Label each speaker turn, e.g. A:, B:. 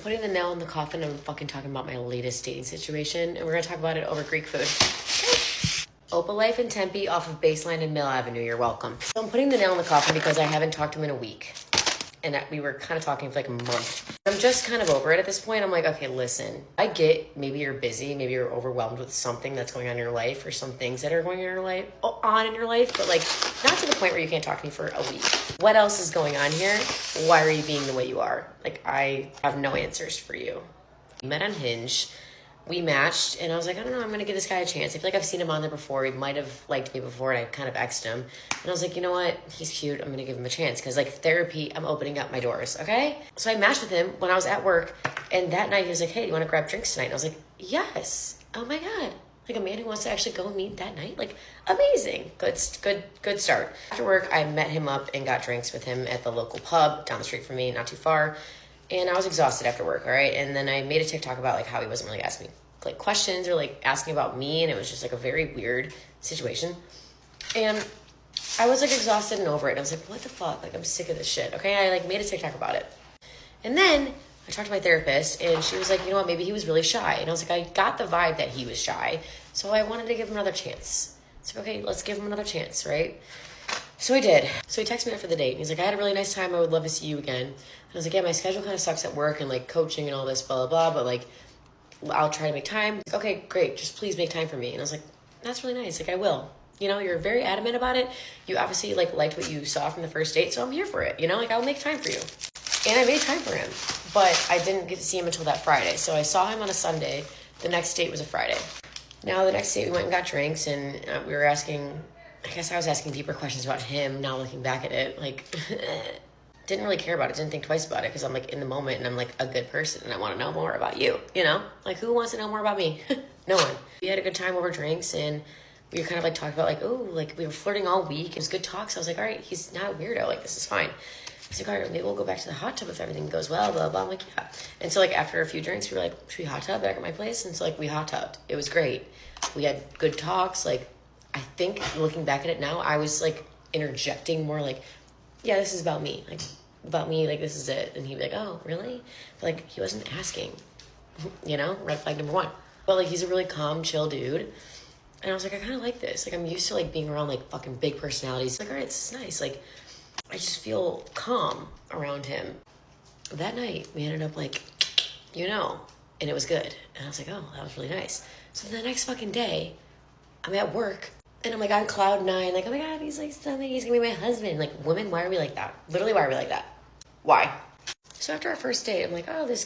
A: putting the nail in the coffin. I'm fucking talking about my latest dating situation, and we're gonna talk about it over Greek food. Opa Life in Tempe off of Baseline and Mill Avenue. You're welcome. So I'm putting the nail in the coffin because I haven't talked to him in a week. And we were kind of talking for like a month. I'm just kind of over it at this point. I'm like, okay, listen, I get maybe you're busy, maybe you're overwhelmed with something that's going on in your life or some things that are going on in your life, but like not to the point where you can't talk to me for a week. What else is going on here? Why are you being the way you are? Like, I have no answers for you. We met on Hinge. We matched, and I was like, I don't know, I'm going to give this guy a chance. I feel like I've seen him on there before. He might have liked me before, and I kind of X'd him. And I was like, you know what? He's cute. I'm going to give him a chance. Because, like, therapy, I'm opening up my doors, okay? So I matched with him when I was at work, and that night he was like, hey, do you want to grab drinks tonight? And I was like, yes. Oh, my God. Like, a man who wants to actually go and meet that night? Like, amazing. Good start. After work, I met him up and got drinks with him at the local pub down the street from me, not too far. And I was exhausted after work, all right? And then I made a TikTok about, like, how he wasn't really asking me, like, questions or, like, asking about me. And it was just, like, a very weird situation. And I was, like, exhausted and over it. And I was like, what the fuck? Like, I'm sick of this shit, okay? I, like, made a TikTok about it. And then I talked to my therapist, and she was like, you know what? Maybe he was really shy. And I was like, I got the vibe that he was shy. So I wanted to give him another chance. So, okay, let's give him another chance, right? So I did. So he texted me after the date. And he's like, I had a really nice time. I would love to see you again. And I was like, yeah, my schedule kind of sucks at work and, like, coaching and all this, blah, blah, blah. But, like, I'll try to make time. Okay, great. Just please make time for me. And I was like, that's really nice. Like, I will. You know, you're very adamant about it. You obviously, like, liked what you saw from the first date. So I'm here for it. You know, like, I'll make time for you. And I made time for him. But I didn't get to see him until that Friday. So I saw him on a Sunday. The next date was a Friday. Now, the next date, we went and got drinks. And we were asking, I guess I was asking deeper questions about him. Now looking back at it, like... didn't really care about it, didn't think twice about it, because I'm, like, in the moment, and I'm, like, a good person, and I want to know more about you, you know? Like, who wants to know more about me? No one. We had a good time over drinks, and we were kind of, like, talking about, like, oh, like, we were flirting all week. It was good talk, so I was like, all right, he's not a weirdo. Like, this is fine. He's like, all right, maybe we'll go back to the hot tub if everything goes well, blah, blah. I'm like, yeah. And so, like, after a few drinks, we were like, should we hot tub back at my place? And so, like, we hot tubbed. It was great. We had good talks. Like, I think, looking back at it now, I was, like, interjecting more, like, yeah, this is about me. Like, this is it. And he'd be like, oh, really? But, like, he wasn't asking, you know? Red flag number one. But, like, he's a really calm, chill dude. And I was like, I kind of like this. Like, I'm used to, like, being around, like, fucking big personalities. Like, all right, this is nice. Like, I just feel calm around him. That night, we ended up, like, you know, and it was good. And I was like, oh, that was really nice. So the next fucking day, I'm at work. And I'm, like, on cloud nine. Like, oh, my God, he's, like, something. He's going to be my husband. Like, women, why are we like that? Literally, why are we like that? Why? So after our first date, I'm like, oh, this guy.